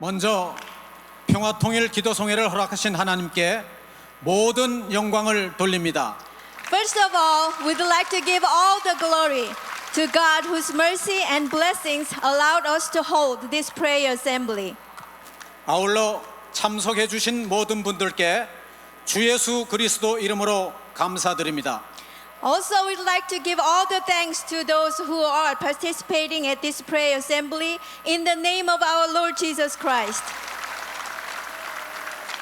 먼저 평화통일 기도송회를 허락하신 하나님께 모든 영광을 돌립니다. First of all, we'd like to give all the glory to God whose mercy and blessings allowed us to hold this prayer assembly. 아울러 참석해 주신 모든 분들께 주 예수 그리스도 이름으로 감사드립니다. Also, we'd like to give all the thanks to those who are participating at this prayer assembly in the name of our Lord Jesus Christ.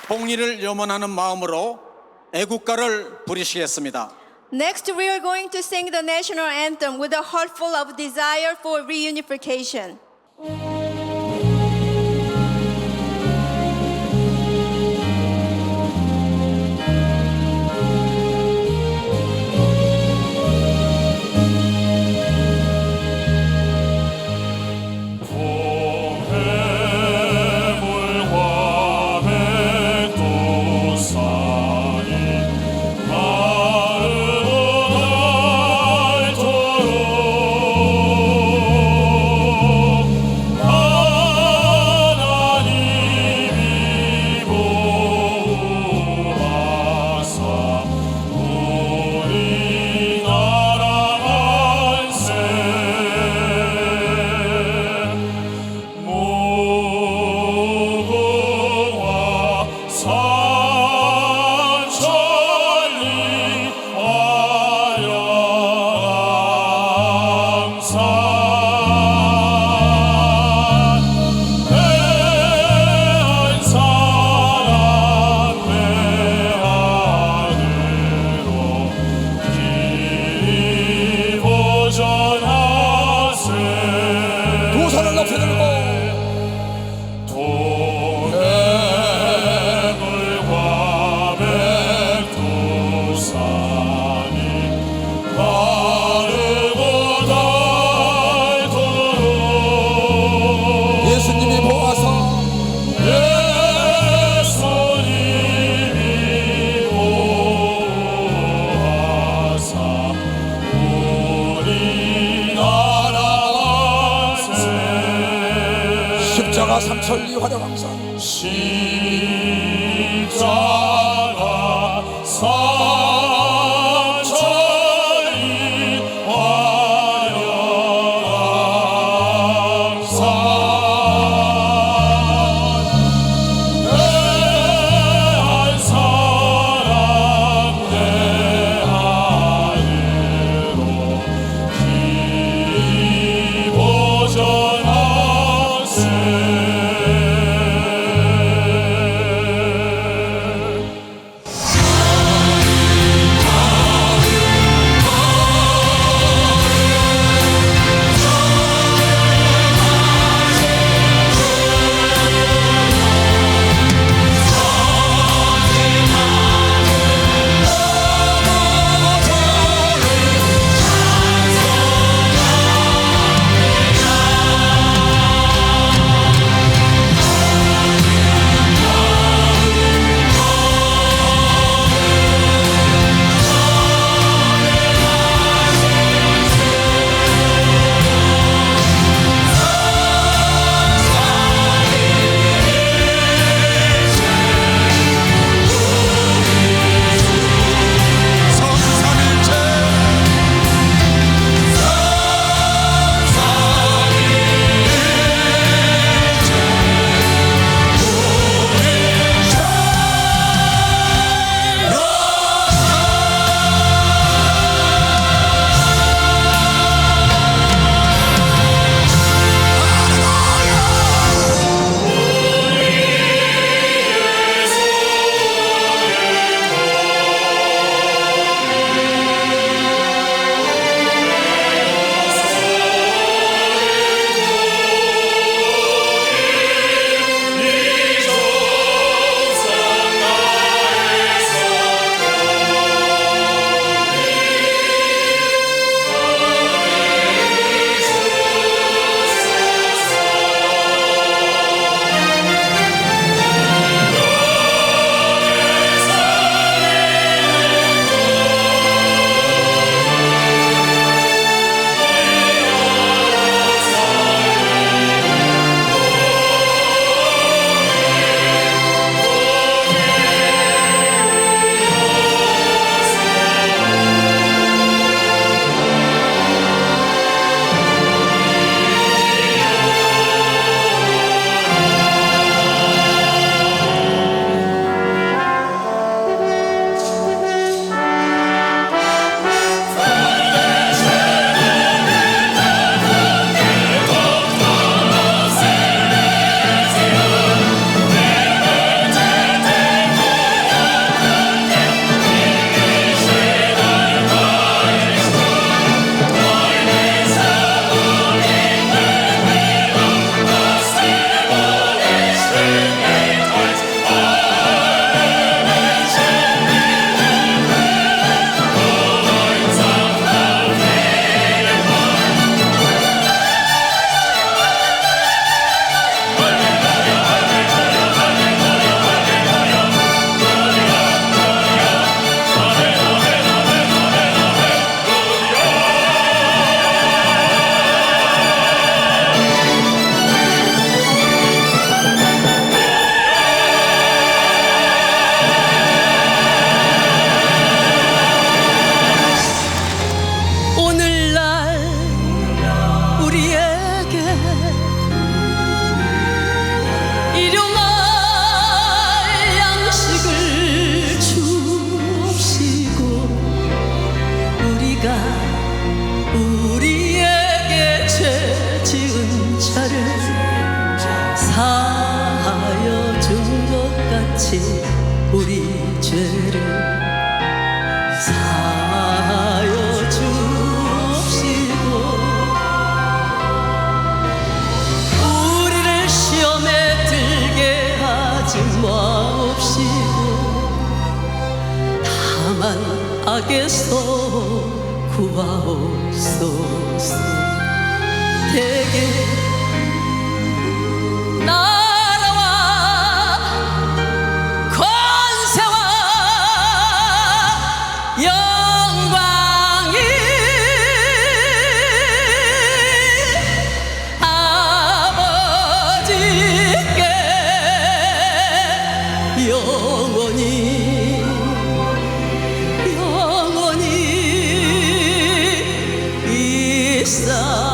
통일을 염원하는 마음으로 애국가를 부르시겠습니다. Next, we are going to sing the national anthem with a heart full of desire for reunification. 삼천리 화려강산 십자가 삼천리 화려강산 대한 사랑 대하늘로 기보전하세 하신 우리 죄를 사하여 주옵시고 우리를 시험에 들게 하지 마옵시고 다만 악에서 구하옵소서. 대개 나라와 권세와 영광이 아버지께 영원히 있사옵나이다.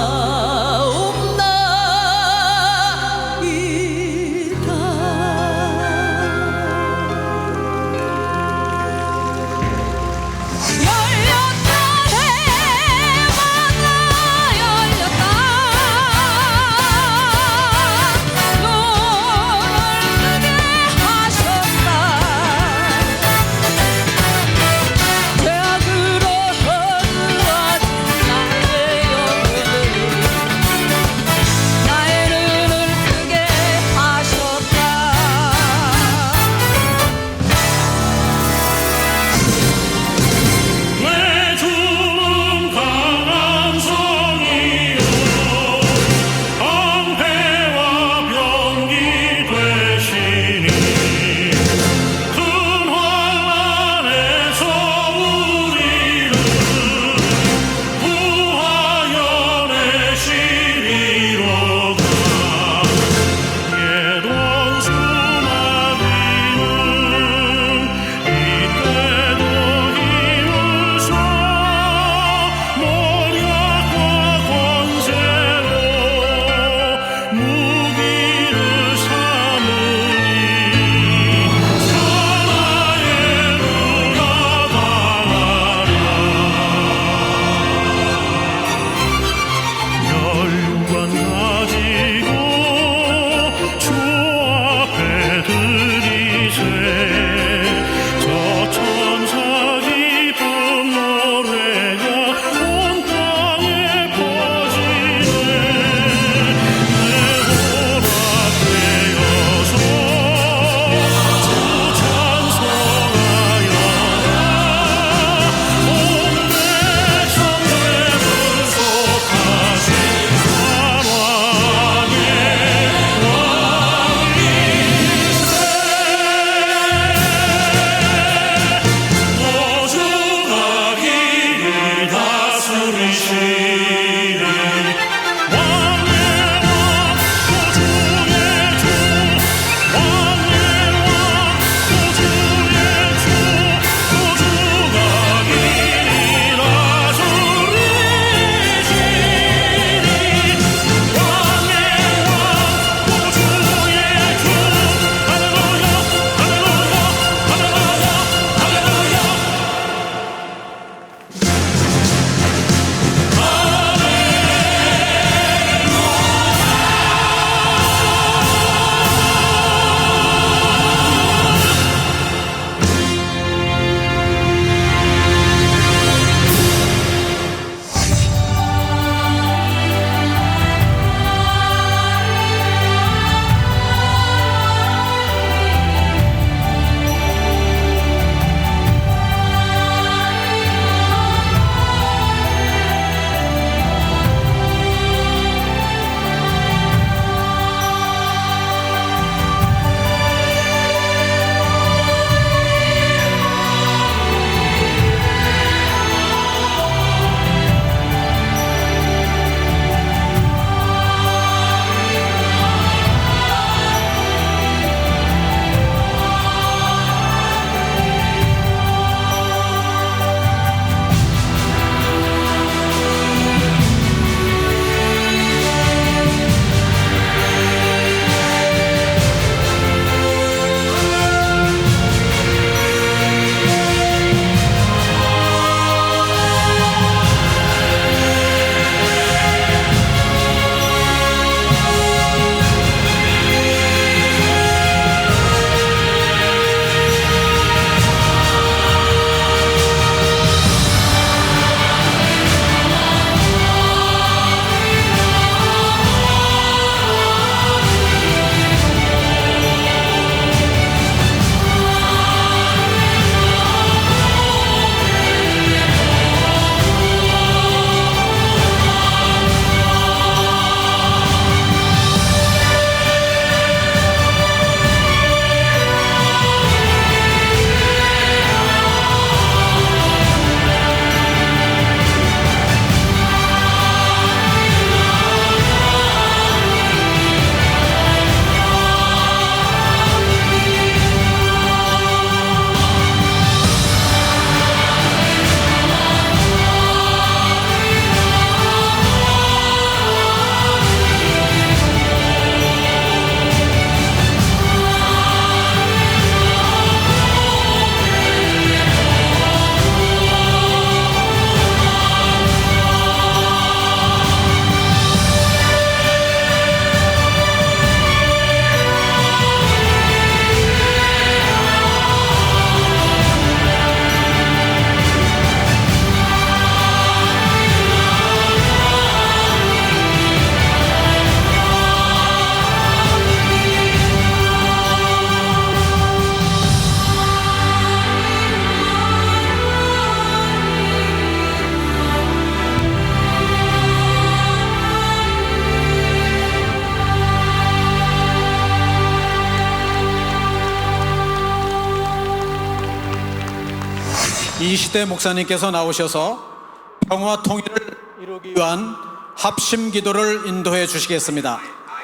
이시대 목사님께서 나오셔서 평화 통일을 이루기 위한 합심 기도를 인도해 주시겠습니다.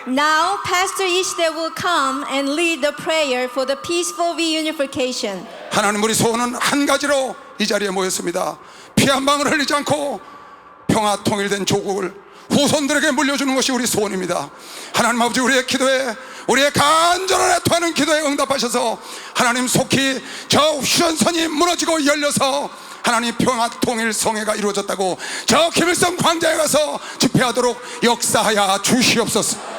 Now, Pastor Ishide will come and lead the prayer for the peaceful reunification. 하나님, 우리 소원은 한 가지로 이 자리에 모였습니다. 피 한 방울 흘리지 않고 평화 통일된 조국을 후손들에게 물려주는 것이 우리 소원입니다. 하나님 아버지, 우리의 기도에, 우리의 간절한 애통하는 기도에 응답하셔서 하나님 속히 저 휴전선이 무너지고 열려서 하나님 평화 통일 성회가 이루어졌다고 저 김일성 광장에 가서 집회하도록 역사하여 주시옵소서.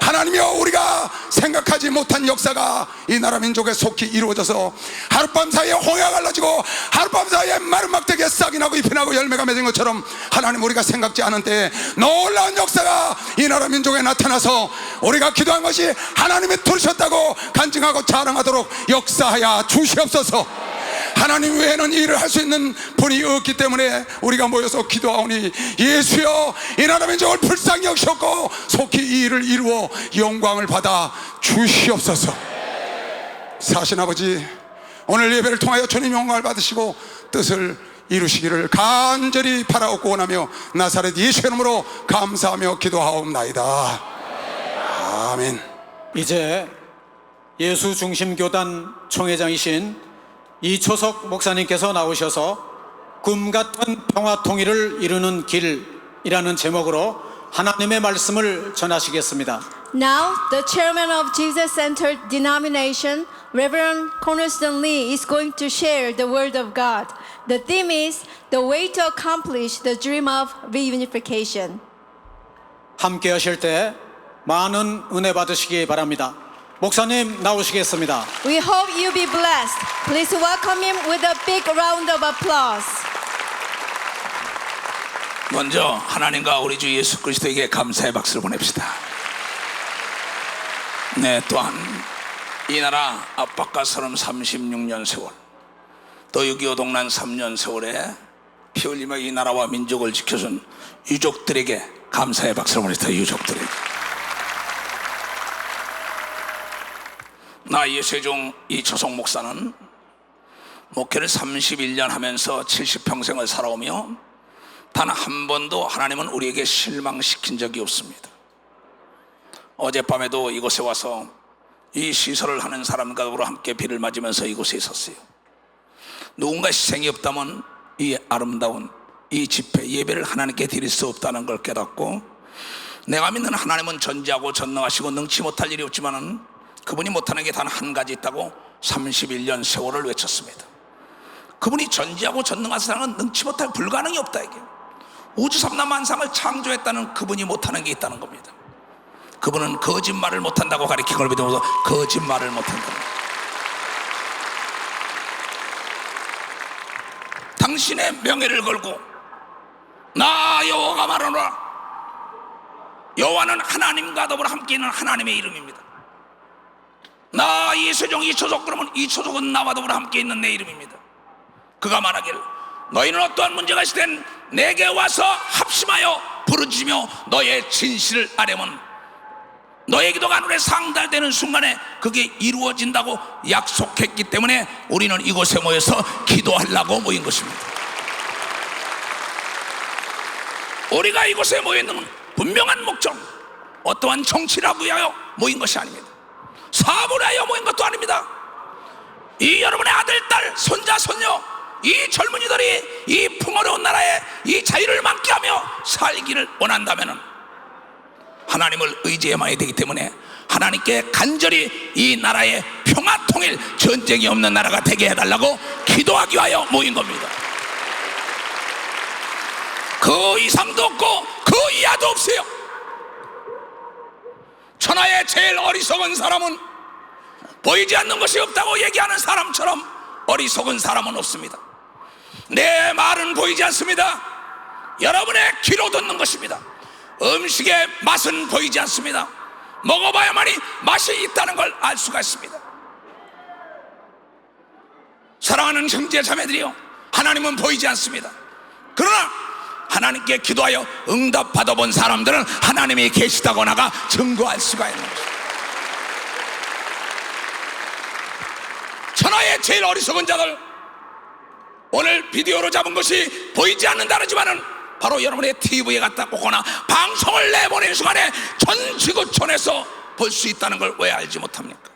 하나님이여, 우리가 생각하지 못한 역사가 이 나라 민족에 속히 이루어져서 하룻밤 사이에 홍해가 갈라지고 하룻밤 사이에 마른 막대기에 싹이 나고 잎이 나고 열매가 맺은 것처럼 하나님, 우리가 생각지 않은 때에 놀라운 역사가 이 나라 민족에 나타나서 우리가 기도한 것이 하나님이 들으셨다고 간증하고 자랑하도록 역사하여 주시옵소서. 하나님 외에는 이 일을 할 수 있는 분이 없기 때문에 우리가 모여서 기도하오니 예수여, 이 나라 민족을 불쌍히 여기셨고 속히 이 일을 이루어 영광을 받아 주시옵소서. 사신 아버지, 오늘 예배를 통하여 주님 영광을 받으시고 뜻을 이루시기를 간절히 바라옵고 원하며 나사렛 예수의 이름으로 감사하며 기도하옵나이다. 아멘. 이제 예수중심교단 총회장이신 이초석 목사님께서 나오셔서 꿈 같은 평화 통일을 이루는 길이라는 제목으로 하나님의 말씀을 전하시겠습니다. Now, the chairman of Jesus-centered denomination, Reverend Cornerstone Lee, is going to share the word of God. The theme is the way to accomplish the dream of reunification. 함께 하실 때 많은 은혜 받으시기 바랍니다. 목사님 나오시겠습니다. We hope you be blessed. Please welcome him with a big round of applause. 먼저 하나님과 우리 주 예수 그리스도에게 감사의 박수를 보냅시다. 네, 또한 이 나라 압박과 서름 36년 세월, 또 6.25 동란 3년 세월에 피 흘리며 이 나라와 민족을 지켜준 유족들에게 감사의 박수를 보냅시다. 유족들에게. 나 예수종 이초석 목사는 목회를 31년 하면서 70평생을 살아오며 단 한 번도 하나님은 우리에게 실망시킨 적이 없습니다. 어젯밤에도 이곳에 와서 이 시설을 하는 사람과 함께 비를 맞으면서 이곳에 있었어요. 누군가 희생이 없다면 이 아름다운 이 집회 예배를 하나님께 드릴 수 없다는 걸 깨닫고, 내가 믿는 하나님은 전지하고 전능하시고 능치 못할 일이 없지만은 그분이 못하는 게 단 한 가지 있다고 31년 세월을 외쳤습니다. 그분이 전지하고 전능한 사람은 능치 못할 불가능이 없다. 이게 우주 삼라만상을 창조했다는 그분이 못하는 게 있다는 겁니다. 그분은 거짓말을 못한다고 가리킨 걸 믿으면서 거짓말을 못한다. 당신의 명예를 걸고 나 여호와가 말하노라. 여호와는 하나님과 더불어 함께 있는 하나님의 이름입니다. 나 예수종 이초석, 그러면 이초석은 나와 더불어 함께 있는 내 이름입니다. 그가 말하기를 너희는 어떠한 문제가 있으든 내게 와서 합심하여 부르짖으며 너의 진실을 아뢰면 너의 기도가 하늘에 상달되는 순간에 그게 이루어진다고 약속했기 때문에 우리는 이곳에 모여서 기도하려고 모인 것입니다. 우리가 이곳에 모여있는 분명한 목적, 어떠한 정치라고 하여 모인 것이 아닙니다. 사업을 하여 모인 것도 아닙니다. 이 여러분의 아들, 딸, 손자, 손녀, 이 젊은이들이 이 풍요로운 나라에 이 자유를 만끽하며 살기를 원한다면 하나님을 의지해야만 되기 때문에 하나님께 간절히 이 나라의 평화 통일, 전쟁이 없는 나라가 되게 해달라고 기도하기 위하여 모인 겁니다. 그 이상도 없고 그 이하도 없어요. 천하의 제일 어리석은 사람은 보이지 않는 것이 없다고 얘기하는 사람처럼 어리석은 사람은 없습니다. 내 말은 보이지 않습니다. 여러분의 귀로 듣는 것입니다. 음식의 맛은 보이지 않습니다. 먹어봐야만이 맛이 있다는 걸 알 수가 있습니다. 사랑하는 형제 자매들이요, 하나님은 보이지 않습니다. 그러나 하나님께 기도하여 응답 받아본 사람들은 하나님이 계시다거나가 증거할 수가 있는 것입니다. 천하의 제일 어리석은 자들, 오늘 비디오로 잡은 것이 보이지 않는다지만은 바로 여러분의 TV에 갖다 꽂거나 방송을 내보낸 순간에 전 지구촌에서 볼 수 있다는 걸 왜 알지 못합니까?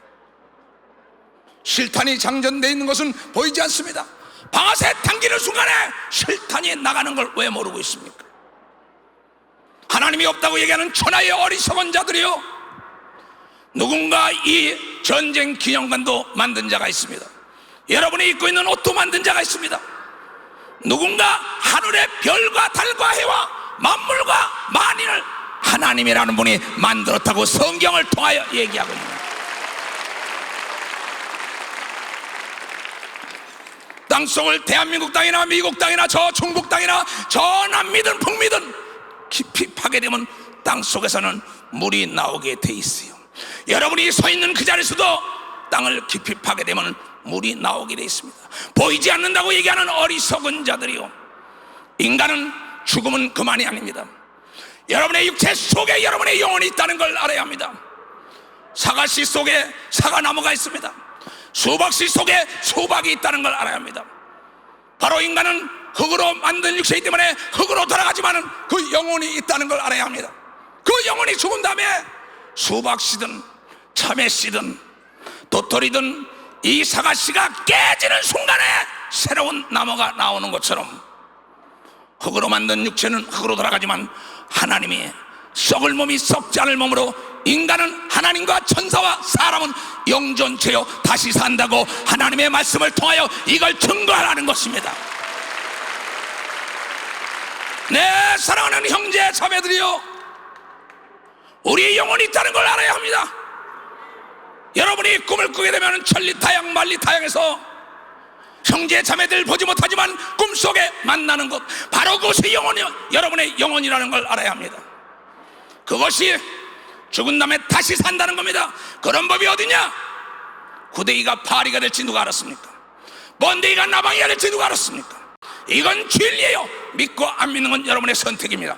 실탄이 장전되어 있는 것은 보이지 않습니다. 방아쇠 당기는 순간에 실탄이 나가는 걸 왜 모르고 있습니까? 하나님이 없다고 얘기하는 천하의 어리석은 자들이요, 누군가 이 전쟁 기념관도 만든 자가 있습니다. 여러분이 입고 있는 옷도 만든 자가 있습니다. 누군가 하늘의 별과 달과 해와 만물과 만인을 하나님이라는 분이 만들었다고 성경을 통하여 얘기하고 있습니다. 땅속을 대한민국 땅이나 미국 땅이나 저 중국 땅이나 저 남미든 북미든 깊이 파괴되면 땅속에서는 물이 나오게 돼 있어요. 여러분이 서 있는 그 자리에서도 땅을 깊이 파괴되면 물이 나오게 돼 있습니다. 보이지 않는다고 얘기하는 어리석은 자들이요, 인간은 죽음은 그만이 아닙니다. 여러분의 육체 속에 여러분의 영혼이 있다는 걸 알아야 합니다. 사과씨 속에 사과나무가 있습니다. 수박씨 속에 수박이 있다는 걸 알아야 합니다. 바로 인간은 흙으로 만든 육체이기 때문에 흙으로 돌아가지만 그 영혼이 있다는 걸 알아야 합니다. 그 영혼이 죽은 다음에 수박씨든 참외씨든 도토리든 이 사과씨가 깨지는 순간에 새로운 나무가 나오는 것처럼 흙으로 만든 육체는 흙으로 돌아가지만 하나님이 썩을 몸이 썩지 않을 몸으로 인간은 하나님과 천사와 사람은 영존체요 다시 산다고 하나님의 말씀을 통하여 이걸 증거하라는 것입니다. 네, 사랑하는 형제 자매들이요, 우리의 영혼이 있다는 걸 알아야 합니다. 여러분이 꿈을 꾸게 되면 천리타양 만리타양에서 형제 자매들 보지 못하지만 꿈속에 만나는 것, 바로 그것이 여러분의 영혼이라는 걸 알아야 합니다. 그것이 죽은 다음에 다시 산다는 겁니다. 그런 법이 어디냐? 구데기가 파리가 될지 누가 알았습니까? 번데기가 나방이가 될지 누가 알았습니까? 이건 진리예요. 믿고 안 믿는 건 여러분의 선택입니다.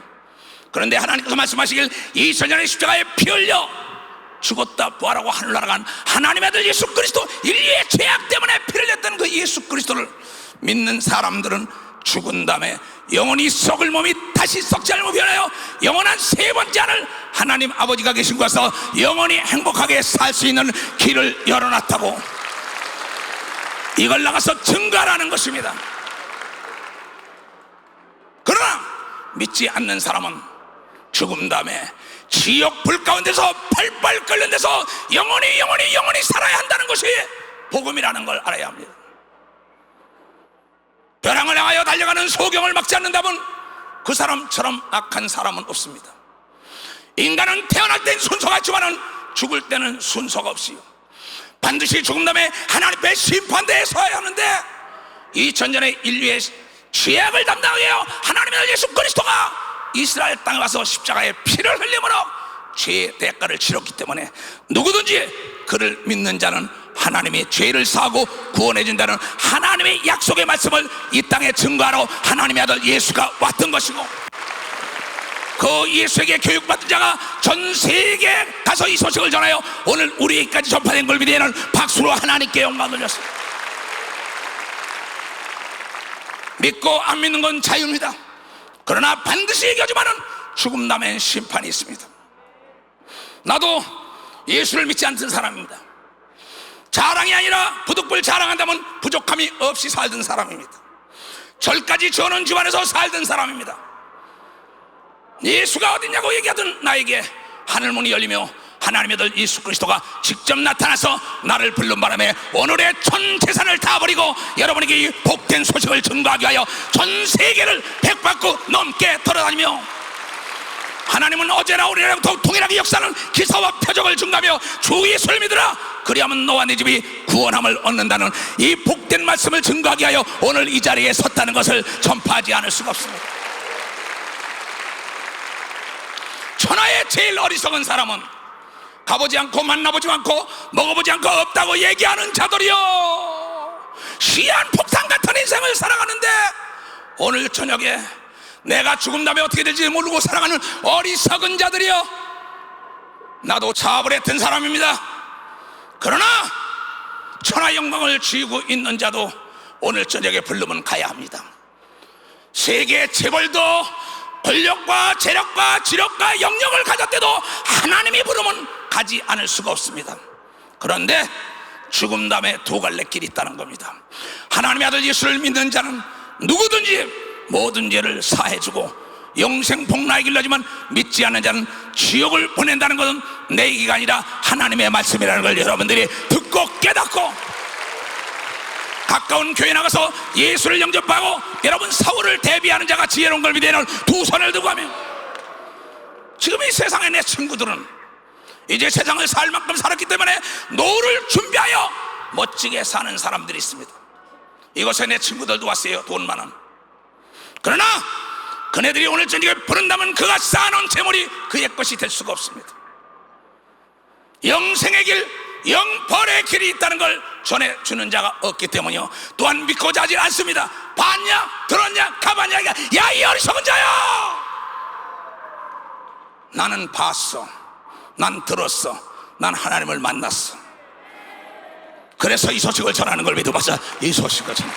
그런데 하나님께서 말씀하시길 2000년의 십자가에 피 흘려 죽었다 부활하고 하늘 날아간 하나님의 아들 예수 그리스도, 인류의 죄악 때문에 피를 냈던 그 예수 그리스도를 믿는 사람들은 죽은 다음에 영원히 썩을 몸이 다시 썩지 않을 몸이 변하여 영원한 세 번째 하늘 하나님 아버지가 계신 곳에서 영원히 행복하게 살 수 있는 길을 열어놨다고, 이걸 나가서 증거하라는 것입니다. 그러나 믿지 않는 사람은 죽음 다음에 지옥 불 가운데서 팔팔 끓는 데서 영원히 살아야 한다는 것이 복음이라는 걸 알아야 합니다. 벼랑을 향하여 달려가는 소경을 막지 않는다면 그 사람처럼 악한 사람은 없습니다. 인간은 태어날 땐 순서가 있지만 죽을 때는 순서가 없어요. 반드시 죽은 다음에 하나님 앞에 심판대에 서야 하는데 2000년의 인류의 죄악을 담당하여 하나님의 아들 예수 그리스도가 이스라엘 땅에 와서 십자가에 피를 흘림으로 죄의 대가를 치렀기 때문에 누구든지 그를 믿는 자는 하나님의 죄를 사하고 구원해 준다는 하나님의 약속의 말씀을 이 땅에 증거하러 하나님의 아들 예수가 왔던 것이고, 그 예수에게 교육받은 자가 전 세계에 가서 이 소식을 전하여 오늘 우리에게까지 전파된 걸 믿으면 박수로 하나님께 영광 돌렸습니다. 믿고 안 믿는 건 자유입니다. 그러나 반드시 얘기하지만은 죽음 다음엔 심판이 있습니다. 나도 예수를 믿지 않던 사람입니다. 자랑이 아니라 부득불 자랑한다면 부족함이 없이 살던 사람입니다. 절까지 지어놓은 집안에서 살던 사람입니다. 예수가 어딨냐고 얘기하던 나에게 하늘문이 열리며 하나님의 아들 예수 그리스도가 직접 나타나서 나를 부른 바람에 오늘의 전 재산을 다 버리고 여러분에게 이 복된 소식을 증거하기 위하여 전 세계를 백바퀴 넘게 돌아다니며, 하나님은 어제나 오늘이랑 동일하게 역사는 기사와 표적을 증가하며 주 예수를 믿으라 그리하면 너와 네 집이 구원함을 얻는다는 이 복된 말씀을 증거하기 위하여 오늘 이 자리에 섰다는 것을 전파하지 않을 수가 없습니다. 천하의 제일 어리석은 사람은 가보지 않고 만나보지 않고 먹어보지 않고 없다고 얘기하는 자들이요, 시한 폭탄 같은 인생을 살아가는데 오늘 저녁에 내가 죽음 다음에 어떻게 될지 모르고 살아가는 어리석은 자들이요, 나도 차압을 했던 사람입니다. 그러나 천하 영광을 쥐고 있는 자도 오늘 저녁에 부르면 가야 합니다. 세계 재벌도 권력과 재력과 지력과 영역을 가졌대도 하나님이 부르면 가지 않을 수가 없습니다. 그런데 죽음 다음에 두 갈래 길이 있다는 겁니다. 하나님의 아들 예수를 믿는 자는 누구든지 모든 죄를 사해주고 영생 복락에 길러지만 믿지 않는 자는 지옥을 보낸다는 것은 내 얘기가 아니라 하나님의 말씀이라는 걸 여러분들이 듣고 깨닫고 가까운 교회 나가서 예수를 영접하고 여러분 사울을 대비하는 자가 지혜로운 걸 믿는 두 손을 들고 하며 지금 이 세상에 내 친구들은 이제 세상을 살 만큼 살았기 때문에 노후를 준비하여 멋지게 사는 사람들이 있습니다. 이곳에 내 친구들도 왔어요. 돈 많은. 그러나 그네들이 오늘 저녁에 부른다면 그가 쌓아놓은 재물이 그의 것이 될 수가 없습니다. 영생의 길, 영벌의 길이 있다는 걸 전해주는 자가 없기 때문이요, 또한 믿고 자지 않습니다. 봤냐 들었냐 가봤냐. 야 이 어리석은 자야, 나는 봤어, 난 들었어, 난 하나님을 만났어. 그래서 이 소식을 전하는 걸 믿어봤자 이 소식을 전해.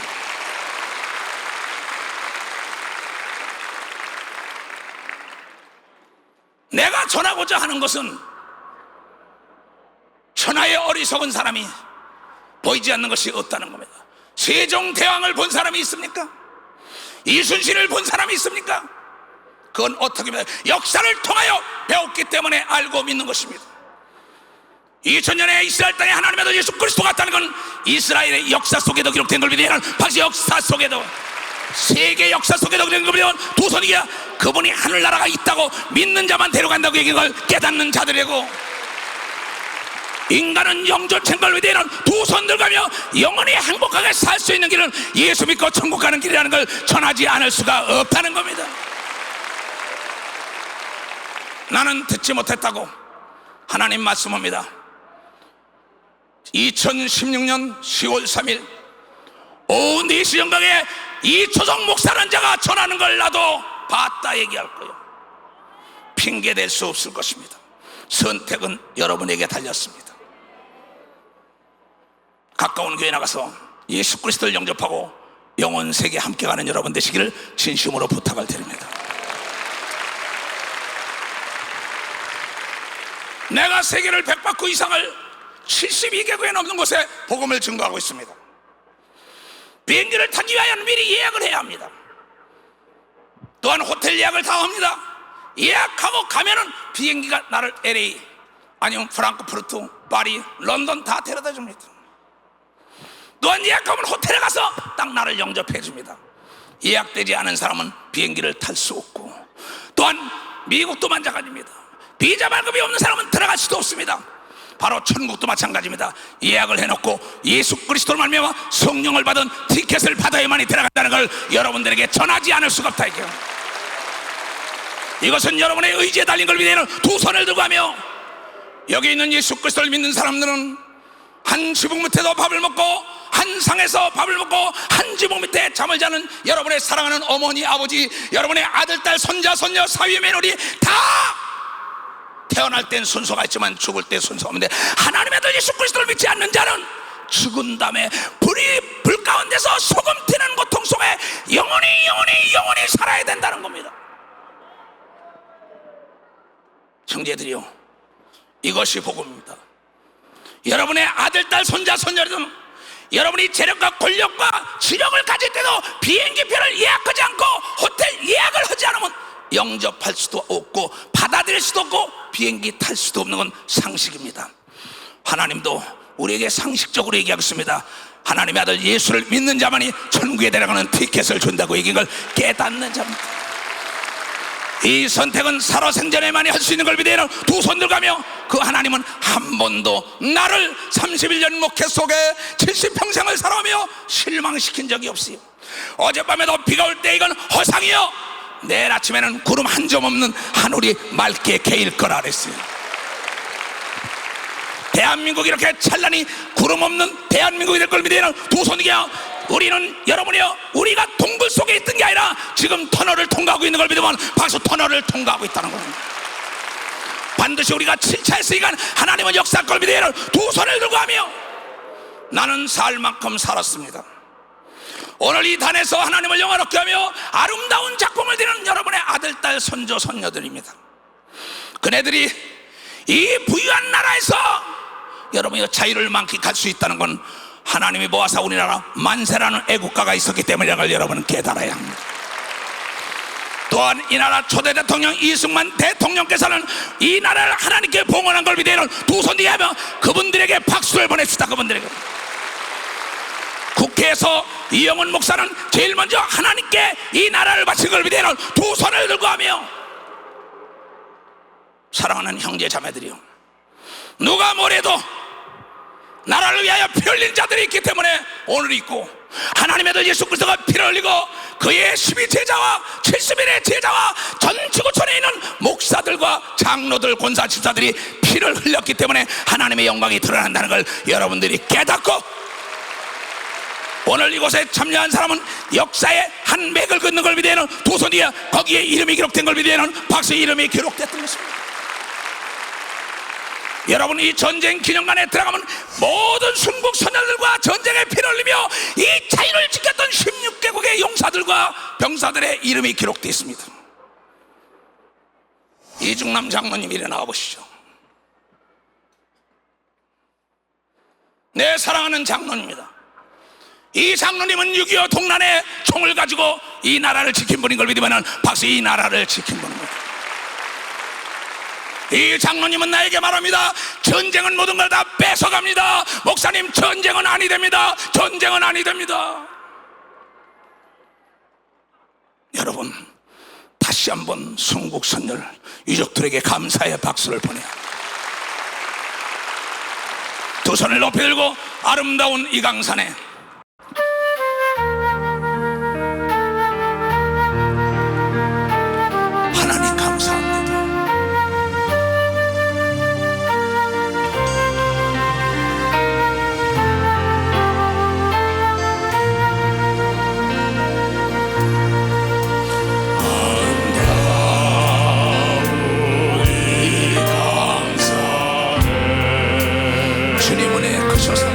내가 전하고자 하는 것은 천하의 어리석은 사람이 보이지 않는 것이 없다는 겁니다. 세종대왕을 본 사람이 있습니까? 이순신을 본 사람이 있습니까? 그건 어떻게 보면 역사를 통하여 배웠기 때문에 알고 믿는 것입니다. 2000년에 이스라엘 땅에 하나님의 아들 예수 그리스도가 왔다는 건 이스라엘의 역사 속에도 기록된 걸 믿으면 바로 역사 속에도 세계 역사 속에도 기록된 걸 믿으면 두 손이야 그분이 하늘나라가 있다고 믿는 자만 데려간다고 얘기한 걸 깨닫는 자들이고, 인간은 영존된 걸 믿으면 두 손 들가며 영원히 행복하게 살 수 있는 길은 예수 믿고 천국 가는 길이라는 걸 전하지 않을 수가 없다는 겁니다. 나는 듣지 못했다고 하나님 말씀합니다. 2016년 10월 3일 오후 4시 영광에 이초성 목사라는 자가 전하는 걸 나도 봤다 얘기할 거예요. 핑계댈 수 없을 것입니다. 선택은 여러분에게 달렸습니다. 가까운 교회 나가서 예수 그리스도를 영접하고 영원 세계 함께 가는 여러분 되시기를 진심으로 부탁을 드립니다. 내가 세계를 100바퀴 이상을 72개국에 넘는 곳에 복음을 증거하고 있습니다. 비행기를 타기 위하여는 미리 예약을 해야 합니다. 또한 호텔 예약을 다 합니다. 예약하고 가면은 비행기가 나를 LA 아니면 프랑크푸르트, 파리, 런던 다 데려다 줍니다. 또한 예약하면 호텔에 가서 딱 나를 영접해 줍니다. 예약되지 않은 사람은 비행기를 탈 수 없고, 또한 미국도 마찬가지입니다. 비자 발급이 없는 사람은 들어갈 수도 없습니다. 바로 천국도 마찬가지입니다. 예약을 해놓고 예수 그리스도로 말미암아 성령을 받은 티켓을 받아야만이 들어간다는 걸 여러분들에게 전하지 않을 수가 없다 이게요. 이것은 여러분의 의지에 달린 걸 믿는 두 손을 들고 하며, 여기 있는 예수 그리스도를 믿는 사람들은 한 지붕 밑에도 밥을 먹고 한 상에서 밥을 먹고 한 지붕 밑에 잠을 자는 여러분의 사랑하는 어머니 아버지, 여러분의 아들 딸 손자 손녀 사위 며느리 다 태어날 땐 순서가 있지만 죽을 때 순서가 없는데, 하나님의 아들 예수 그리스도를 믿지 않는 자는 죽은 다음에 불 가운데서 소금 튀는 고통 속에 영원히 살아야 된다는 겁니다. 형제들이요, 이것이 복음입니다. 여러분의 아들 딸 손자 손녀들은 여러분이 재력과 권력과 지력을 가질 때도 비행기표를 예약하지 않고 호텔 예약을 하지 않으면 영접할 수도 없고 받아들일 수도 없고 비행기 탈 수도 없는 건 상식입니다. 하나님도 우리에게 상식적으로 얘기하겠습니다. 하나님의 아들 예수를 믿는 자만이 천국에 데려가는 티켓을 준다고 얘기한 걸 깨닫는 자입니다. 이 선택은 살아생전에만이 할 수 있는 걸 믿으며 두 손 들가며, 그 하나님은 한 번도 나를 31년 목회 속에 70평생을 살아오며 실망시킨 적이 없어요. 어젯밤에도 비가 올 때 이건 허상이요, 내일 아침에는 구름 한 점 없는 하늘이 맑게 개일 거라 그랬어요. 대한민국이 이렇게 찬란히 구름 없는 대한민국이 될 걸 믿으며 두 손이며, 우리는 여러분이요, 우리가 동굴 속에 있던 게 아니라 지금 터널을 통과하고 있는 걸 믿으면 벌써 터널을 통과하고 있다는 겁니다. 반드시 우리가 7차의 시간 하나님은 역사할 걸 믿으며 두 손을 들고 하며, 나는 살 만큼 살았습니다. 오늘 이 단에서 하나님을 영화롭게 하며 아름다운 작품을 드리는 여러분의 아들, 딸, 손주, 손녀들입니다. 그네들이 이 부유한 나라에서 여러분이 자유를 만끽할 수 있다는 건 하나님이 모아서 우리나라 만세라는 애국가가 있었기 때문이라는 걸 여러분은 깨달아야 합니다. 또한 이 나라 초대 대통령 이승만 대통령께서는 이 나라를 하나님께 봉헌한 걸 위대한 두 손 뒤에 하며 그분들에게 박수를 보냅시다. 그분들에게. 국회에서 이영훈 목사는 제일 먼저 하나님께 이 나라를 바친 걸 위대한 두 손을 들고 하며, 사랑하는 형제 자매들이요, 누가 뭐래도 나라를 위하여 피 흘린 자들이 있기 때문에 오늘 있고, 하나님의 아들 예수 그리스도가 피를 흘리고 그의 12제자와 70일의 제자와 전 지구촌에 있는 목사들과 장로들, 권사, 집사들이 피를 흘렸기 때문에 하나님의 영광이 드러난다는 걸 여러분들이 깨닫고, 오늘 이곳에 참여한 사람은 역사의 한 맥을 긋는 걸 위대한 두 손 뒤에 거기에 이름이 기록된 걸 위대한 박수의 이름이 기록됐던 것입니다. 여러분, 이 전쟁 기념관에 들어가면 모든 순국 선열들과 전쟁에 피를 흘리며 이 자유를 지켰던 16개국의 용사들과 병사들의 이름이 기록되어 있습니다. 이중남 장로님 일어나 보시죠. 내 사랑하는 장로님입니다. 이 장로님은 6.25 동란에 총을 가지고 이 나라를 지킨 분인 걸 믿으면 박수. 이 나라를 지킨 분입니다. 이 장로님은 나에게 말합니다. 전쟁은 모든 걸 다 뺏어갑니다. 목사님, 전쟁은 아니 됩니다. 전쟁은 아니 됩니다. 여러분, 다시 한번 순국선열 유족들에게 감사의 박수를 보내야 합니다. 두 손을 높이 들고 아름다운 이 강산에 하나님 감사합니다. 주님 은혜 크셔서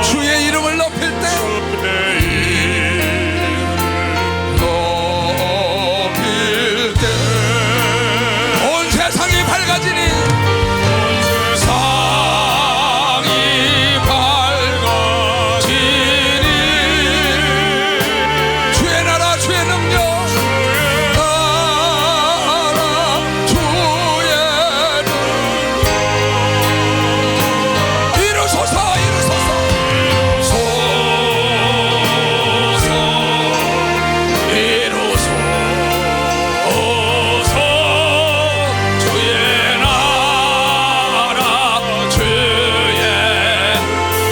주의 이름을 높일 때, 높일 때 온 세상이 밝아지니, 세상이 밝아지니 주의 나라 주의 능력, 나라 주의 능력 이루소서 이루소서 주의 나라 주의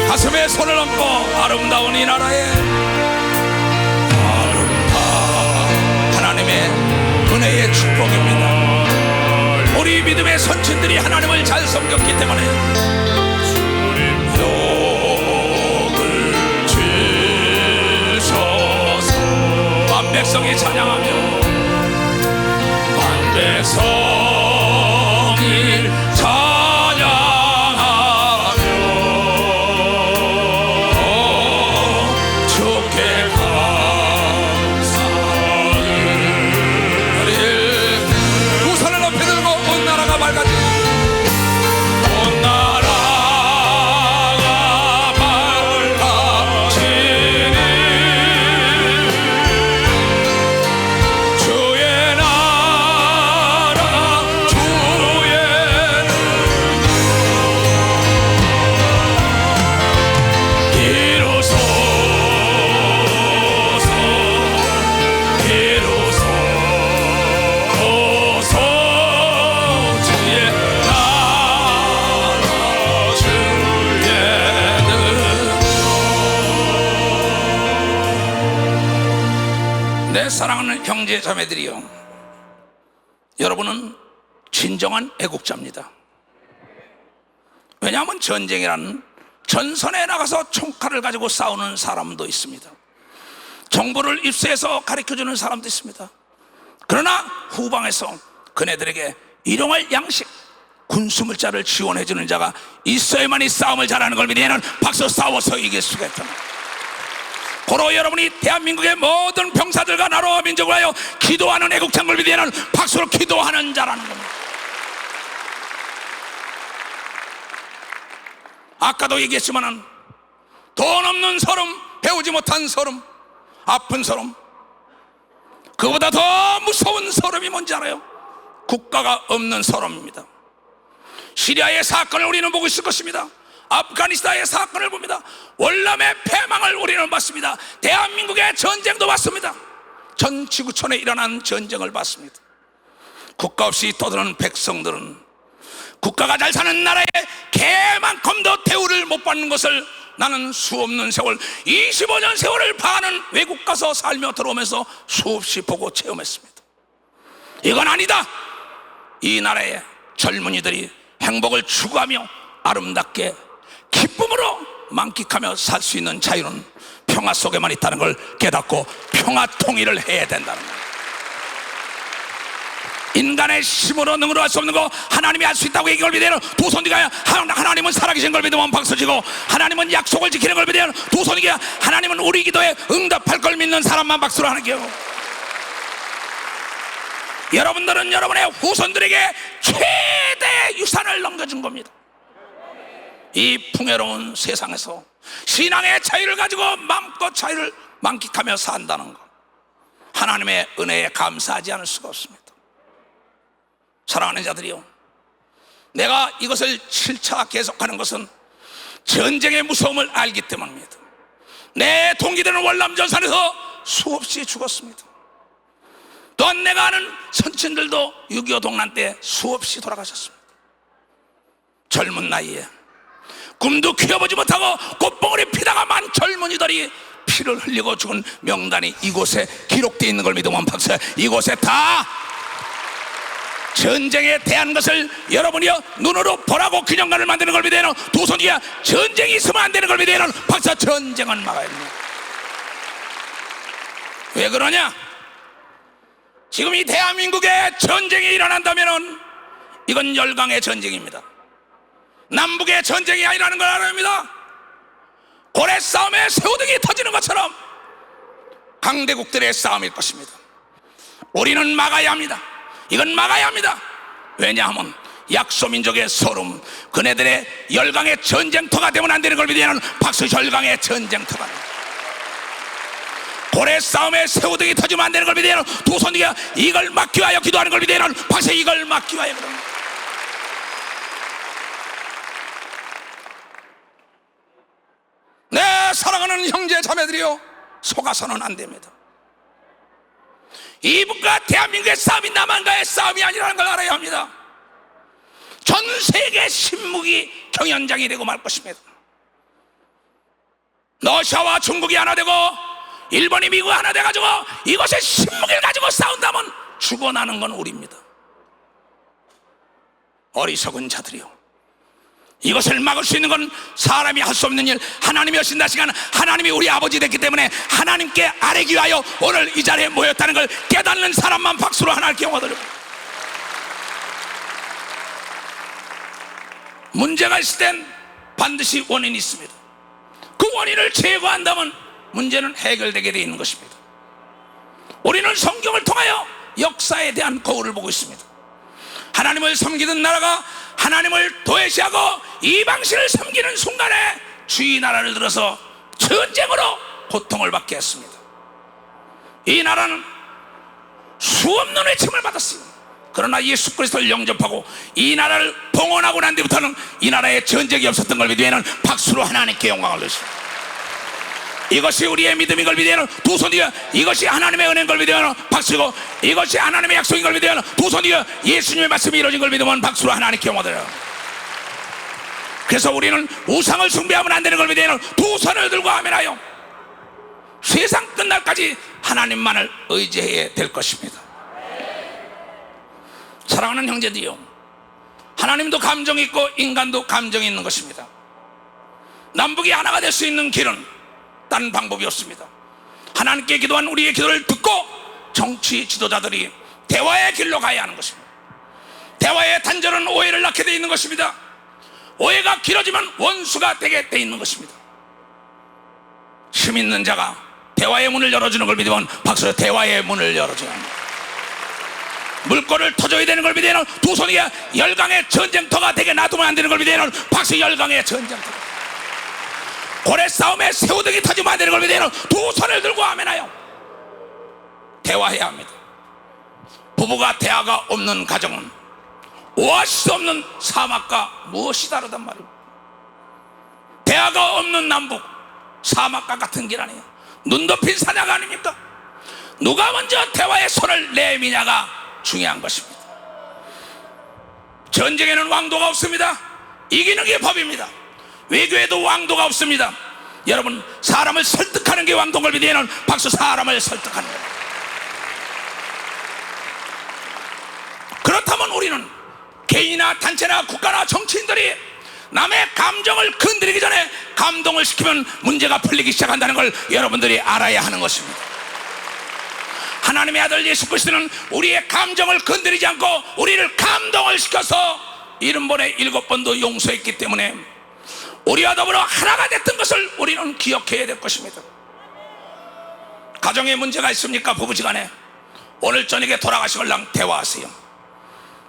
가슴에 손을 얹고 아름다운 이 나라에 하나님의 은혜의 축복입니다. 우리 믿음의 선친들이 하나님을 잘 섬겼기 때문에 욕을 주셔서 만백성이 찬양하며 만백성이 찬양하며 주께 감사를 두 손을 높이 들고 온 나라가 밝아지니, 온 나라가 밝아지니 주의 나라 주의 이루소서 이루소서 주의 나라 주의 능력. 내 사랑하는 형제 자매들이요, 여러분은 진정한 애국자입니다. 왜냐하면 전쟁이라는 전선에 나가서 총칼을 가지고 싸우는 사람도 있습니다. 정보를 입수해서 가르쳐주는 사람도 있습니다. 그러나 후방에서 그네들에게 일용할 양식, 군수물자를 지원해주는 자가 있어야만이 싸움을 잘하는 걸 믿으면 박수 싸워서 이길 수가 있다. 고로 여러분이 대한민국의 모든 병사들과 나라와 민족을 하여 기도하는 애국자인 걸 믿으면 박수로 기도하는 자라는 겁니다. 아까도 얘기했지만은 돈 없는 서름, 배우지 못한 서름, 아픈 서름, 그보다 더 무서운 서름이 뭔지 알아요? 국가가 없는 서름입니다. 시리아의 사건을 우리는 보고 있을 것입니다. 아프가니스탄의 사건을 봅니다. 월남의 패망을 우리는 봤습니다. 대한민국의 전쟁도 봤습니다. 전 지구촌에 일어난 전쟁을 봤습니다. 국가 없이 떠드는 백성들은 국가가 잘 사는 나라에 개만큼도 대우를 못 받는 것을 나는 수없는 세월, 25년 세월을 반은 외국 가서 살며 들어오면서 수없이 보고 체험했습니다. 이건 아니다. 이 나라의 젊은이들이 행복을 추구하며 아름답게 기쁨으로 만끽하며 살 수 있는 자유는 평화 속에만 있다는 걸 깨닫고 평화 통일을 해야 된다는 거예요. 인간의 힘으로 능으로 할 수 없는 거 하나님이 할 수 있다고 얘기를 믿으면 두 손 뒤가 하나님은 살아계신 걸 믿으면 박수치고, 하나님은 약속을 지키는 걸 믿으면 두 손 뒤가 하나님은 우리 기도에 응답할 걸 믿는 사람만 박수를 하는 거예요. 여러분들은 여러분의 후손들에게 최대의 유산을 넘겨준 겁니다. 이 풍요로운 세상에서 신앙의 자유를 가지고 마음껏 자유를 만끽하며 산다는 것, 하나님의 은혜에 감사하지 않을 수가 없습니다. 사랑하는 자들이요, 내가 이것을 7차 계속하는 것은 전쟁의 무서움을 알기 때문입니다. 내 동기들은 월남전선에서 수없이 죽었습니다. 또한 내가 아는 선친들도 6.25 동란 때 수없이 돌아가셨습니다. 젊은 나이에 꿈도 키워보지 못하고 꽃봉오리 피다가 만 젊은이들이 피를 흘리고 죽은 명단이 이곳에 기록되어 있는 걸 믿으면 박수. 이곳에 다 전쟁에 대한 것을 여러분이요 눈으로 보라고 균형감을 만드는 걸 믿어요. 두 손이야 전쟁이 있으면 안 되는 걸 믿어요. 박수. 전쟁은 막아야 됩니다. 왜 그러냐? 지금 이 대한민국에 전쟁이 일어난다면 이건 열강의 전쟁입니다. 남북의 전쟁이 아니라는 걸 알아야 합니다. 고래 싸움에 새우등이 터지는 것처럼 강대국들의 싸움일 것입니다. 우리는 막아야 합니다. 이건 막아야 합니다. 왜냐하면 약소민족의 서름, 그네들의 열강의 전쟁터가 되면 안 되는 걸 믿으면 박수. 열강의 전쟁터가 고래 싸움에 새우등이 터지면 안 되는 걸 믿으면 두 손이가 이걸 막기 위하여 기도하는 걸 믿으면 박수. 이걸 막기 위하여 그럽니다. 네, 사랑하는 형제 자매들이요, 속아서는 안 됩니다. 이북과 대한민국의 싸움이 남한과의 싸움이 아니라는 걸 알아야 합니다. 전 세계 신무기 경연장이 되고 말 것입니다. 러시아와 중국이 하나 되고 일본이 미국 하나 돼가지고 이것의 신무기를 가지고 싸운다면 죽어나는 건 우리입니다. 어리석은 자들이요, 이것을 막을 수 있는 건 사람이 할 수 없는 일, 하나님이 하신다 시간 하나님이 우리 아버지 됐기 때문에 하나님께 아뢰기 위하여 오늘 이 자리에 모였다는 걸 깨닫는 사람만 박수로 하나님께 영광 돌립니다. 문제가 있을 땐 반드시 원인이 있습니다. 그 원인을 제거한다면 문제는 해결되게 되어 있는 것입니다. 우리는 성경을 통하여 역사에 대한 거울을 보고 있습니다. 하나님을 섬기던 나라가 하나님을 도외시하고 이방신을 섬기는 순간에 주의 나라를 들어서 전쟁으로 고통을 받게 했습니다. 이 나라는 수없는 외침을 받았어요. 그러나 예수 그리스도를 영접하고 이 나라를 봉헌하고 난 뒤부터는 이 나라에 전쟁이 없었던 걸 믿으면 박수로 하나님께 영광을 드립니다. 이것이 우리의 믿음인 걸 믿으면 두 손 뒤에 이것이 하나님의 은혜인 걸 믿으면 박수고, 이것이 하나님의 약속인 걸 믿으면 두 손 뒤에 예수님의 말씀이 이루어진 걸 믿으면 박수로 하나님께 영광 드려요. 그래서 우리는 우상을 숭배하면 안 되는 걸 믿으면 두 손을 들고 아멘하여 세상 끝날까지 하나님만을 의지해야 될 것입니다. 사랑하는 형제들이요, 하나님도 감정이 있고 인간도 감정이 있는 것입니다. 남북이 하나가 될 수 있는 길은 다른 방법이 없습니다. 하나님께 기도한 우리의 기도를 듣고 정치 지도자들이 대화의 길로 가야 하는 것입니다. 대화의 단절은 오해를 낳게 돼 있는 것입니다. 오해가 길어지면 원수가 되게 돼 있는 것입니다. 힘 있는 자가 대화의 문을 열어주는 걸 믿으면 박수로 대화의 문을 열어줘야 합니다. 물꼬를 터줘야 되는 걸 믿으면 두 손이 열강의 전쟁터가 되게 놔두면 안 되는 걸 믿으면 박수 열강의 전쟁터. 고래 싸움에 새우등이 터지면 안 되는 걸 믿으면 두 손을 들고 아멘하여 대화해야 합니다. 부부가 대화가 없는 가정은 오아시스 없는 사막과 무엇이 다르단 말이에요. 대화가 없는 남북 사막과 같은 길 아니에요. 눈 덮인 사냥 아닙니까? 누가 먼저 대화의 손을 내미냐가 중요한 것입니다. 전쟁에는 왕도가 없습니다. 이기는 게 법입니다. 외교에도 왕도가 없습니다. 여러분, 사람을 설득하는 게 왕도인 걸 믿으면 박수. 사람을 설득하는 것. 그렇다면 우리는 개인이나 단체나 국가나 정치인들이 남의 감정을 건드리기 전에 감동을 시키면 문제가 풀리기 시작한다는 걸 여러분들이 알아야 하는 것입니다. 하나님의 아들 예수 그리스도는 우리의 감정을 건드리지 않고 우리를 감동을 시켜서 70번에 7번도 용서했기 때문에 우리와 더불어 하나가 됐던 것을 우리는 기억해야 될 것입니다. 가정에 문제가 있습니까? 부부지간에 오늘 저녁에 돌아가시걸랑 대화하세요.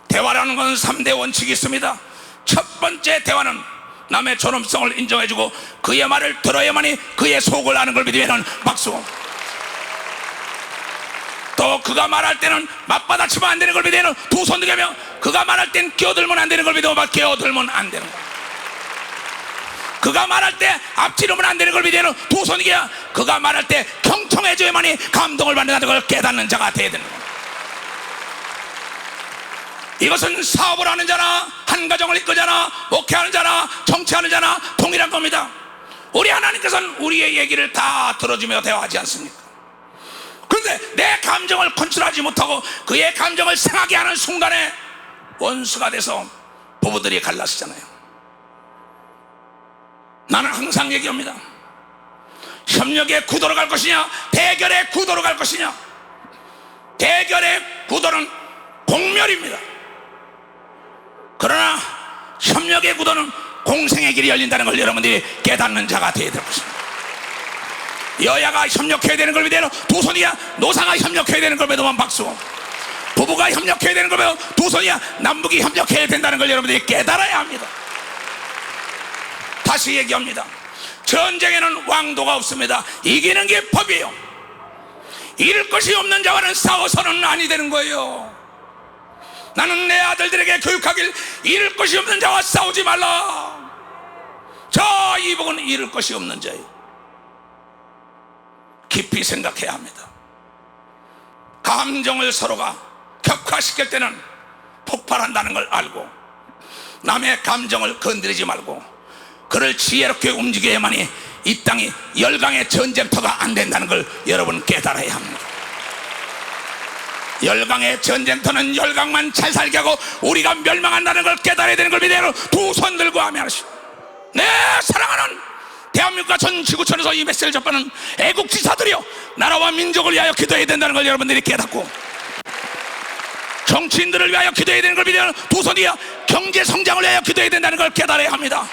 대화라는 건 3대 원칙이 있습니다. 첫 번째 대화는 남의 존엄성을 인정해주고 그의 말을 들어야만이 그의 속을 아는 걸 믿으면 박수. 또 그가 말할 때는 맞받아치면 안 되는 걸 믿으면 두 손 들며 그가 말할 땐 끼어들면 안 되는 걸 믿으면 끼어들면 안 되는 거. 그가 말할 때 앞지르면 안 되는 걸 믿으면 두 손 들며 그가 말할 때 경청해줘야만이 감동을 받는다는 걸 깨닫는 자가 되어야 되는 거. 이것은 사업을 하는 자나 한 가정을 이끄자나 목회하는 자나 정치하는 자나 동일한 겁니다. 우리 하나님께서는 우리의 얘기를 다 들어주며 대화하지 않습니까? 그런데 내 감정을 컨트롤하지 못하고 그의 감정을 상하게 하는 순간에 원수가 돼서 부부들이 갈라지잖아요. 나는 항상 얘기합니다. 협력의 구도로 갈 것이냐 대결의 구도로 갈 것이냐. 대결의 구도는 공멸입니다. 그러나 협력의 구도는 공생의 길이 열린다는 걸 여러분들이 깨닫는 자가 되어야 될 것입니다. 여야가 협력해야 되는 걸 믿으면 두 손이야. 노사가 협력해야 되는 걸 믿으면 박수. 부부가 협력해야 되는 걸 믿으면 두 손이야. 남북이 협력해야 된다는 걸 여러분들이 깨달아야 합니다. 다시 얘기합니다. 전쟁에는 왕도가 없습니다. 이기는 게 법이에요. 잃을 것이 없는 자와는 싸워서는 아니 되는 거예요. 나는 내 아들들에게 교육하길 잃을 것이 없는 자와 싸우지 말라. 저 이복은 잃을 것이 없는 자예요. 깊이 생각해야 합니다. 감정을 서로가 격화시킬 때는 폭발한다는 걸 알고 남의 감정을 건드리지 말고 그를 지혜롭게 움직여야만이 이 땅이 열강의 전쟁터가 안 된다는 걸 여러분 깨달아야 합니다. 열강의 전쟁터는 열강만 잘 살게 하고 우리가 멸망한다는 걸 깨달아야 되는 걸 믿어요. 두 손 들고 아멘하시오. 네, 사랑하는 대한민국과 전 지구촌에서 이 메시지를 접하는 애국지사들이요, 나라와 민족을 위하여 기도해야 된다는 걸 여러분들이 깨닫고 정치인들을 위하여 기도해야 되는 걸 믿어요. 두 손이야 경제 성장을 위하여 기도해야 된다는 걸 깨달아야 합니다.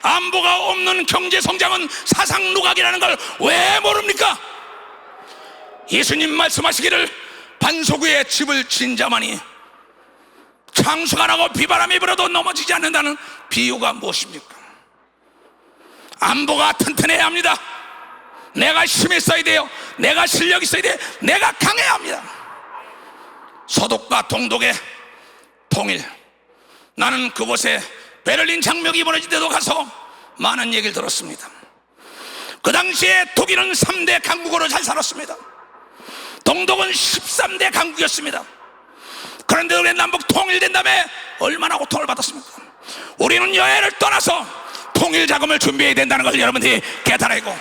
안보가 없는 경제 성장은 사상 누각이라는 걸 왜 모릅니까? 예수님 말씀하시기를 반석 위에 집을 진 자만이 창수가 나고 비바람이 불어도 넘어지지 않는다는 비유가 무엇입니까? 안보가 튼튼해야 합니다. 내가 힘이 있어야 돼요. 내가 실력이 있어야 돼요. 내가 강해야 합니다. 서독과 동독의 통일, 나는 그곳에 베를린 장벽이 무너질 때도 가서 많은 얘기를 들었습니다. 그 당시에 독일은 3대 강국으로 잘 살았습니다. 동독은 13대 강국이었습니다. 그런데 우리 남북 통일된 다음에 얼마나 고통을 받았습니까? 우리는 여행을 떠나서 통일 자금을 준비해야 된다는 걸 여러분들이 깨달아야고,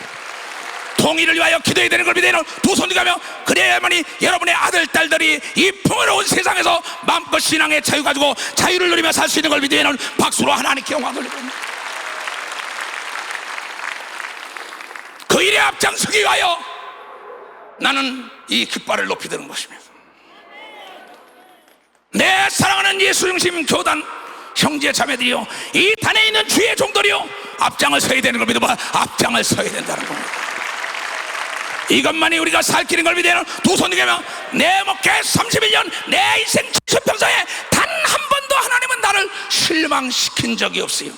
통일을 위하여 기도해야 되는 걸 믿어야 두 손 들고 그래야만이 여러분의 아들 딸들이 이 풍요로운 세상에서 마음껏 신앙의 자유 가지고 자유를 누리며 살 수 있는 걸 믿어야 박수로 하나님께 영광 돌리고 그 일에 앞장서기 위하여 나는 이 깃발을 높이 드는 것입니다. 내 사랑하는 예수 중심 교단 형제 자매들이요, 이 단에 있는 주의 종들이요, 앞장을 서야 되는 걸 믿어봐. 앞장을 서야 된다는 겁니다. 이것만이 우리가 살 길인 걸 믿어야 두 손 들면 내 목회 31년 내 인생 70평생에 단 한 번도 하나님은 나를 실망시킨 적이 없어요.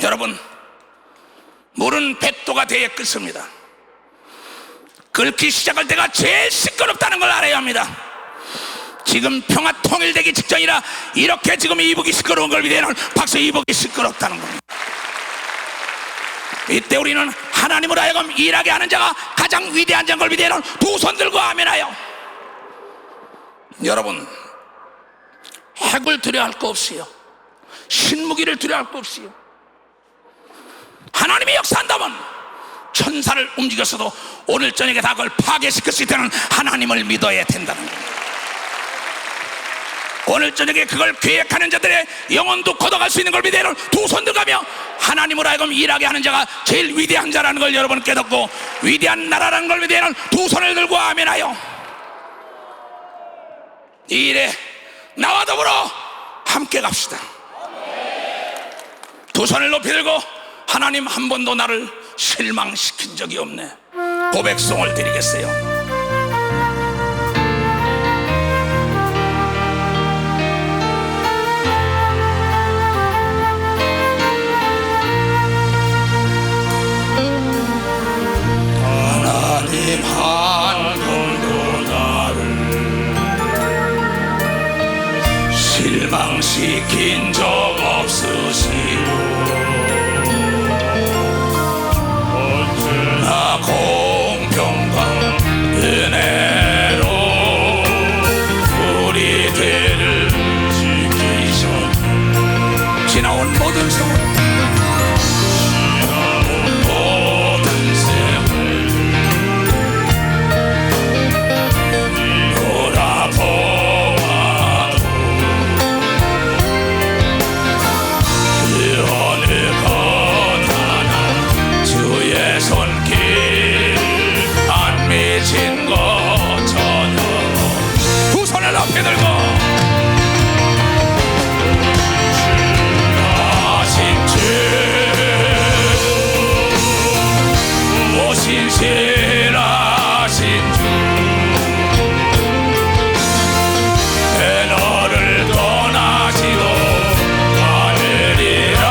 여러분, 물은 100도가 돼야 끓습니다. 끓기 시작할 때가 제일 시끄럽다는 걸 알아야 합니다. 지금 평화 통일되기 직전이라 이렇게 지금 이북이 시끄러운 걸 믿어야 박수. 이북이 시끄럽다는 겁니다. 이때 우리는 하나님으로 하여금 일하게 하는 자가 가장 위대한 자인 걸 믿어야 두 손 들고 아멘하여. 여러분, 핵을 두려워할 거 없어요. 신무기를 두려워할 거 없어요. 하나님이 역사한다면 천사를 움직였어도 오늘 저녁에 다 그걸 파괴시킬 수 있다는 하나님을 믿어야 된다는 겁니다. 오늘 저녁에 그걸 계획하는 자들의 영혼도 걷어갈 수 있는 걸 믿어야 두 손 들가며 하나님으로 하여금 일하게 하는 자가 제일 위대한 자라는 걸 여러분 깨닫고 위대한 나라라는 걸 믿어야 두 손을 들고 아멘하여 이 일에 나와 더불어 함께 갑시다. 두 손을 높이 들고 하나님, 한 번도 나를 실망시킨 적이 없네 고백송을 드리겠어요. 하나님 한 번도 나를 실망시킨 적 없으시고 언제나 공평과 은혜로 우리들을 지키셨네. 지나온 모든 세월 신실하신 주, 내 너를 떠나지도 않으리라.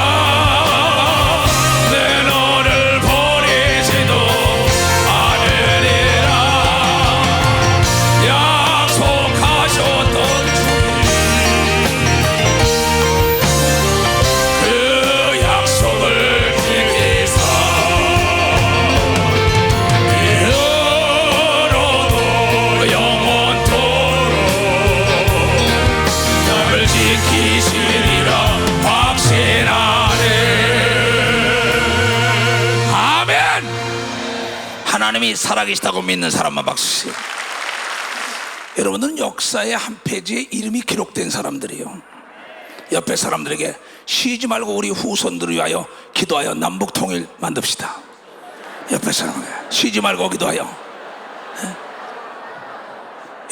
내 너를 버리지도 않으리라. 약속하셨던 주님, 그 약속을 지키사 지키시리라 확신하네. 아멘. 하나님이 살아계시다고 믿는 사람만 박수 주세요. 여러분들은 역사의 한 페이지에 이름이 기록된 사람들이에요. 옆에 사람들에게 쉬지 말고 우리 후손들을 위하여 기도하여 남북 통일 만듭시다. 옆에 사람에게 쉬지 말고 기도하여. 네?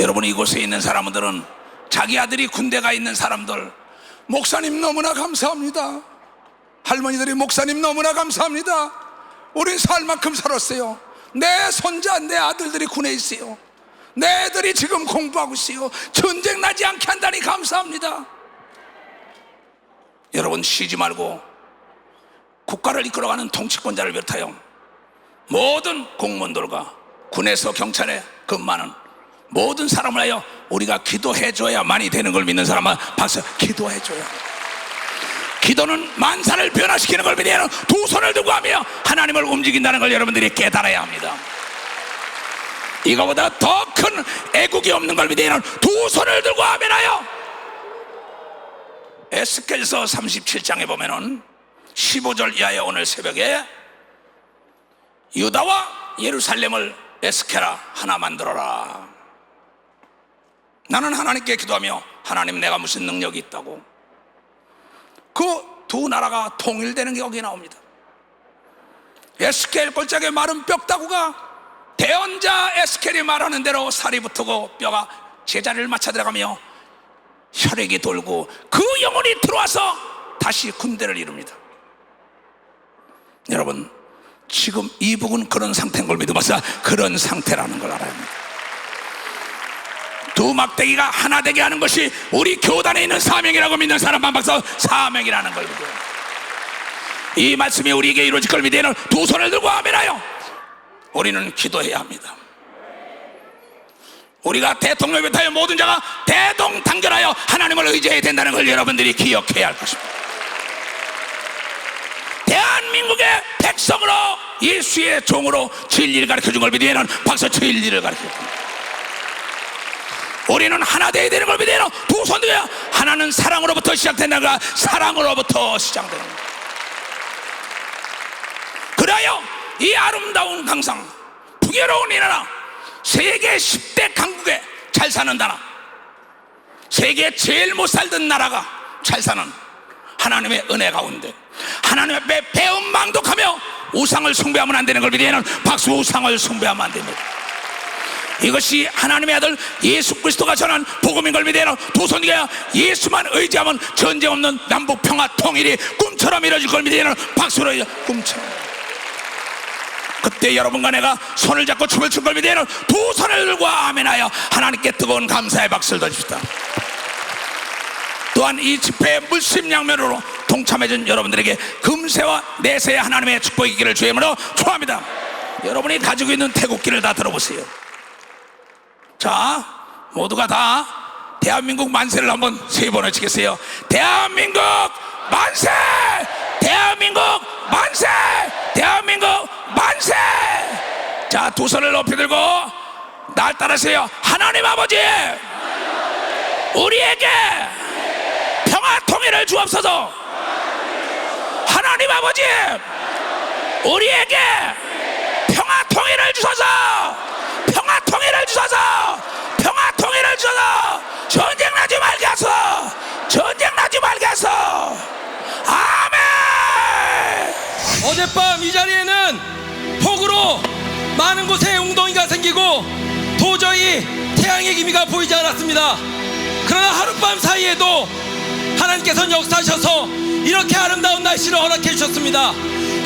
여러분, 이곳에 있는 사람들은 자기 아들이 군대 가 있는 사람들, 목사님 너무나 감사합니다. 할머니들이 목사님 너무나 감사합니다. 우린 살 만큼 살았어요. 내 손자, 내 아들들이 군에 있어요. 내 애들이 지금 공부하고 있어요. 전쟁 나지 않게 한다니 감사합니다. 여러분, 쉬지 말고 국가를 이끌어가는 통치권자를 비롯하여 모든 공무원들과 군에서 경찰에 근무하는 모든 사람을 하여 우리가 기도해줘야만이 되는 걸 믿는 사람은 박수. 기도해줘야. 기도는 만사를 변화시키는 걸 믿어야 두 손을 들고 하며 하나님을 움직인다는 걸 여러분들이 깨달아야 합니다. 이거보다 더 큰 애국이 없는 걸 믿어야 두 손을 들고 아멘하여. 에스겔서 37장에 보면은 15절 이하에 오늘 새벽에 유다와 예루살렘을 에스케라 하나 만들어라. 나는 하나님께 기도하며 하나님 내가 무슨 능력이 있다고. 그 두 나라가 통일되는 게 여기 나옵니다. 에스겔 골짜기에 마른 뼈다구가 대언자 에스겔이 말하는 대로 살이 붙고 뼈가 제자리를 맞춰 들어가며 혈액이 돌고 그 영혼이 들어와서 다시 군대를 이룹니다. 여러분, 지금 이북은 그런 상태인 걸 믿으면서 그런 상태라는 걸 알아야 합니다. 두 막대기가 하나 되게 하는 것이 우리 교단에 있는 사명이라고 믿는 사람만 봐서 사명이라는 걸 믿어요. 이 말씀이 우리에게 이루어질 걸 믿으면 두 손을 들고 아멘하여 우리는 기도해야 합니다. 우리가 대통령에 비롯하여 모든 자가 대동단결하여 하나님을 의지해야 된다는 걸 여러분들이 기억해야 할 것입니다. 대한민국의 백성으로 예수의 종으로 진리를 가르쳐준 걸 믿으면 박수 진리를 가르쳐줍니다. 우리는 하나 되어야 되는 걸 믿어요. 두 손 들어야 하나는 사랑으로부터 시작된다가 사랑으로부터 시작됩니다. 그래요 이 아름다운 강상 풍요로운 이 나라 세계 10대 강국에 잘 사는 나라, 세계 제일 못 살던 나라가 잘 사는 하나님의 은혜 가운데 하나님 앞에 배은망덕하며 우상을 숭배하면 안 되는 걸 믿으면 박수 우상을 숭배하면 안 됩니다. 이것이 하나님의 아들 예수 그리스도가 전한 복음인 걸 믿어요. 두 손 들어 예수만 의지하면 전쟁 없는 남북 평화 통일이 꿈처럼 이루어질 걸 믿어요. 박수로 꿈처럼. 그때 여러분과 내가 손을 잡고 춤을 출 걸 믿어요. 두 손을 들고 아멘하여 하나님께 뜨거운 감사의 박수를 던집시다. 또한 이 집회에 물심양면으로 동참해준 여러분들에게 금세와 내세의 하나님의 축복이 있기를 주의 이름으로 축원합니다. 여러분이 가지고 있는 태국기를 다 들어보세요. 자, 모두가 다 대한민국 만세를 한번 3번 외치겠어요. 대한민국 만세! 대한민국 만세! 대한민국 만세! 자, 두 손을 높이 들고 날 따라하세요. 하나님 아버지, 우리에게 평화 통일을 주옵소서. 하나님 아버지, 우리에게 평화 통일을 주소서. 평화 통일을 주소서. 평화 통일을 주소서. 전쟁 나지 말게 하소. 전쟁 나지 말게 하소. 아멘. 어젯밤 이 자리에는 폭우로 많은 곳에 웅덩이가 생기고 도저히 태양의 기미가 보이지 않았습니다. 그러나 하룻밤 사이에도 하나님께서는 역사하셔서 이렇게 아름다운 날씨를 허락해 주셨습니다.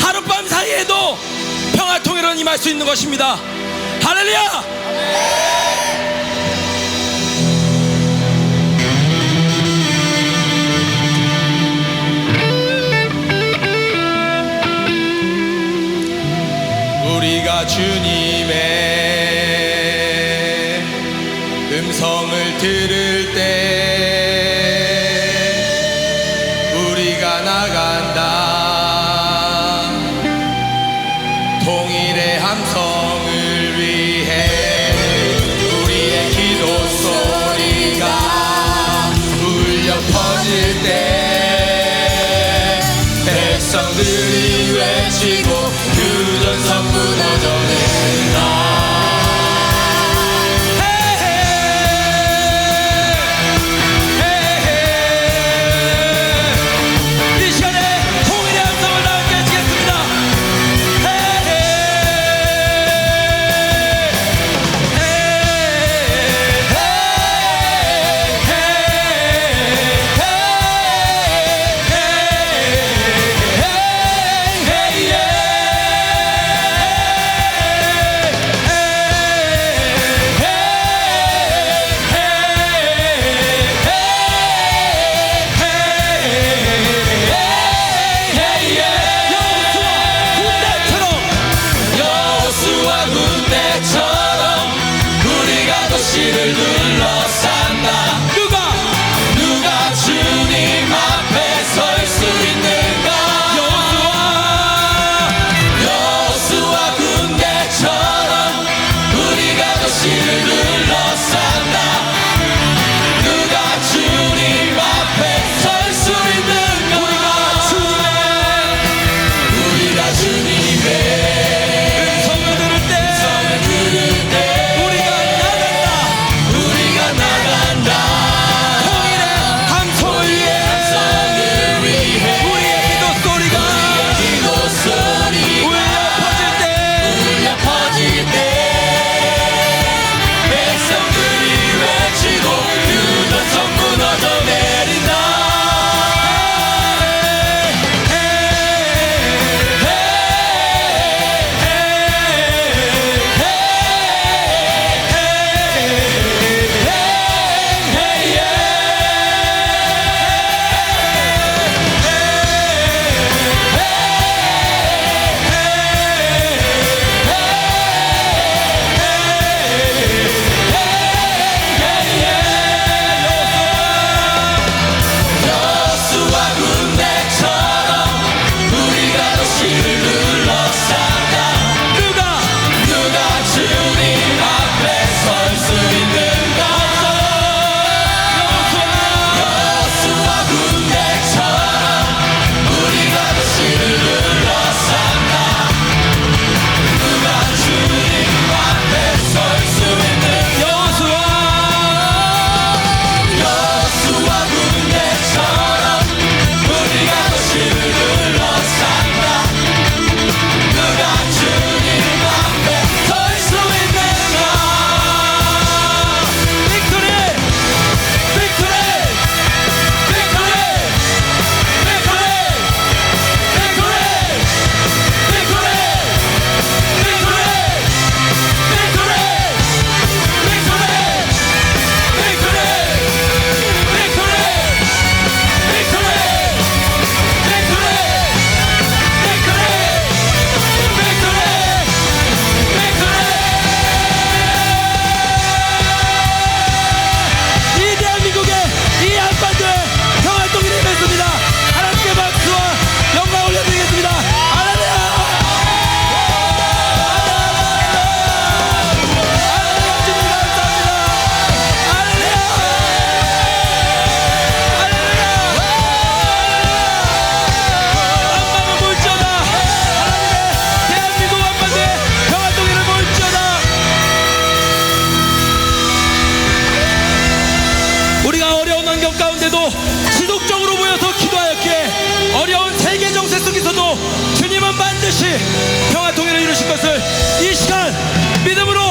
하룻밤 사이에도 평화 통일은 임할 수 있는 것입니다. 할렐루야! 우리가 주님의 음성을 들을 때 우리가 나간다. 통일의 함성을 위해 우리의 기도 소리가 울려 퍼질 때 백성들이 외치고 유전선 무너져낸다. 이 시간에 통일의 함성을 다 함께 치겠습니다. 반드시 평화 통일을 이루실 것을 이 시간 믿음으로